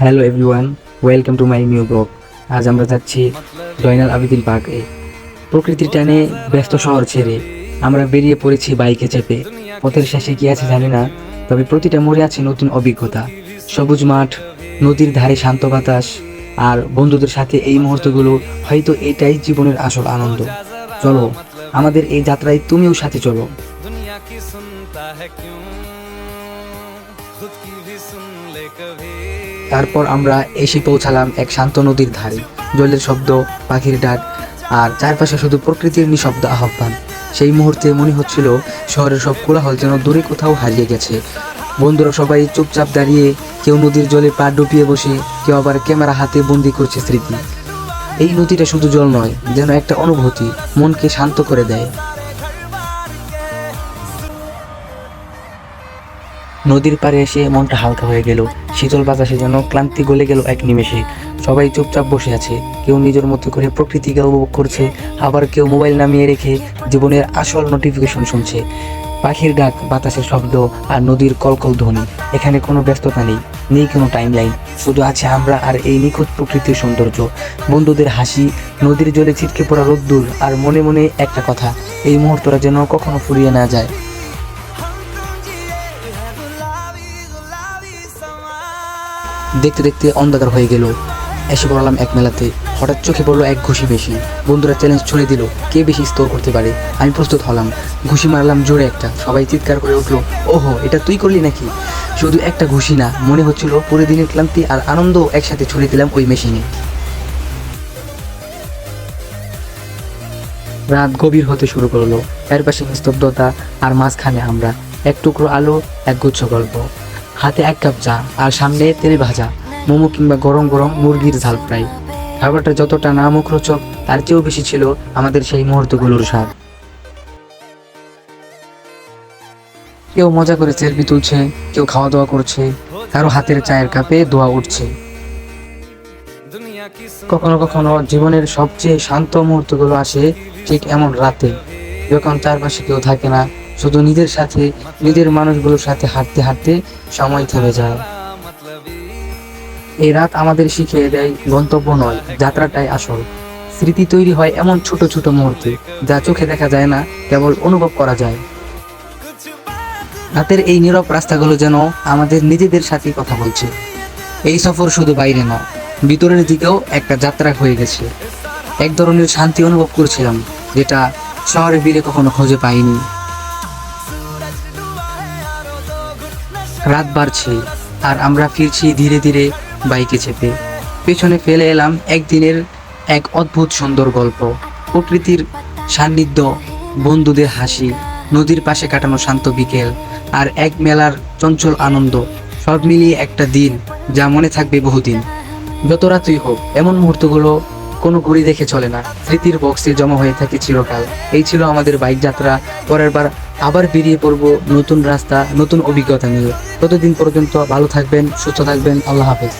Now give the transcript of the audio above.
Hello everyone, welcome to my new blog. আজ আমরা যাচ্ছি জয়নাল আবেদিন পার্কে। প্রকৃতির টানে ব্যস্ত শহর ছেড়ে আমরা বেরিয়ে পড়েছি বাইকে চেপে। পথের শেষে কি আছে জানি না, তবে প্রতিটা মোড়ে আছে নতুন অভিজ্ঞতা। সবুজ মাঠ, নদীর ধারে শান্ত বাতাস আর বন্ধুদের সাথে এই মুহূর্তগুলো, হয়তো এটাই জীবনের আসল আনন্দ। চলো, আমাদের এই যাত্রায় তুমিও সাথে চলো। दुनिया की सुनता है क्यों खुद की भी सुन ले कभी। তারপর আমরা এসে পৌঁছালাম এক শান্ত নদীর ধারে। জলের শব্দ, পাখির ডাক আর চারপাশে শুধু প্রকৃতির নিঃশব্দ আহ্বান। সেই মুহূর্তে মনে হচ্ছিল শহরের সব কোলাহল যেন দূরে কোথাও হারিয়ে গেছে। বন্ধুরা সবাই চুপচাপ দাঁড়িয়ে, কেউ নদীর জলে পা ডুবিয়ে বসে, কেউ আবার ক্যামেরা হাতে বন্দি করছে স্মৃতি। এই নদীটা শুধু জল নয়, যেন একটা অনুভূতি, মনকে শান্ত করে দেয়। নদীর পাড়ে এসে মনটা হালকা হয়ে গেল। শীতল বাতাসে যেন ক্লান্তি গলে গেল এক নিমেষে। সবাই চুপচাপ বসে আছে, কেউ নিজের মতো করে প্রকৃতিকে উপভোগ করছে, আবার কেউ মোবাইল নামিয়ে রেখে জীবনের আসল নোটিফিকেশন শুনছে। পাখির ডাক, বাতাসের শব্দ আর নদীর কলকল ধ্বনি। এখানে কোনো ব্যস্ততা নেই, নেই কোনো টাইম লাইন, শুধু আছে আমরা আর এই নিখুঁত প্রকৃতির সৌন্দর্য। বন্ধুদের হাসি, নদীর জলে ছিটকে পড়া রোদ্দুর আর মনে মনে একটা কথা, এই মুহূর্তটা যেন কখনো ফুরিয়ে না যায়। দেখতে দেখতে অন্ধকার হয়ে গেল। এসে পড়লাম এক মেলাতে। হঠাৎ চোখে পড়লো এক ঘুষি বেশি। বন্ধুরা চ্যালেঞ্জ ছুড়ে দিল, কে বেশি স্কোর করতে পারে। আমি প্রস্তুত হলাম, ঘুষি মারলাম জোরে একটা। সবাই চিৎকার করে উঠলো, ওহো, এটা তুই করলি নাকি? শুধু একটা ঘুষি না, মনে হচ্ছিল পুরো দিনের ক্লান্তি আর আনন্দ একসাথে ছুড়ে দিলাম ওই মেশিনে। রাত গভীর হতে শুরু করলো। চারপাশে নিস্তব্ধতা আর মাঝখানে আমরা, এক টুকরো আলো, এক গুচ্ছ গল্প। হাতে এক কাপ চা আর সামনে তেলে ভাজা মোমো কিংবা গরম গরম মুরগির ঝাল ফ্রাই। খাবারটা যতটা না মুখরোচক, তার চেয়েও বেশি ছিল আমাদের সেই মুহূর্তগুলোর স্বাদ। কেউ মজা করে সেলফি তুলছে, কেউ খাওয়া দাওয়া করছে, কারো হাতের চায়ের কাপে ধোয়া উঠছে। दुनिया की কখনো কখনো জীবনের সবচেয়ে শান্ত মুহূর্তগুলো আসে ঠিক এমন রাতে, যখন চারপাশে কেউ থাকে না, শুধু নিজের সাথে, নিজের মানুষগুলোর সাথে হাঁটতে হাঁটতে সময় থেমে যায়। এই রাত আমাদের শিখিয়ে দেয়, গন্তব্য নয়, যাত্রাটাই আসল। স্মৃতি তৈরি হয় এমন ছোট ছোট মুহূর্তে, যা চোখে দেখা যায় না, কেবল অনুভব করা যায়। রাতের এই নীরব রাস্তাগুলো যেন আমাদের নিজেদের সাথে কথা বলছে। এই সফর শুধু বাইরে না, ভিতরের দিকেও একটা যাত্রা হয়ে গেছে। এক ধরনের শান্তি অনুভব করছিলাম, যেটা শহরে ফিরে কখনো খুঁজে পাইনি। রাত বাড়ছে আর আমরা ফিরছি ধীরে ধীরে বাইকে চেপে। পেছনে ফেলে এলাম একদিনের এক অদ্ভুত সুন্দর গল্প, প্রকৃতির সান্নিধ্য, বন্ধুদের হাসি, নদীর পাশে কাটানো শান্ত বিকেল আর এক মেলার চঞ্চল আনন্দ। সব মিলিয়ে একটা দিন যা মনে থাকবে বহুদিন। যত রাতই হোক, এমন মুহূর্তগুলো কোনো ঘড়ি দেখে চলে না, স্মৃতির বক্সে জমা হয়ে থাকে চিরকাল। এই ছিল আমাদের বাইক যাত্রা। পরের বার আবার বেরিয়ে পড়বো নতুন রাস্তা, নতুন অভিজ্ঞতা নিয়ে। ততদিন পর্যন্ত ভালো থাকবেন, সুস্থ থাকবেন। আল্লাহ হাফেজ।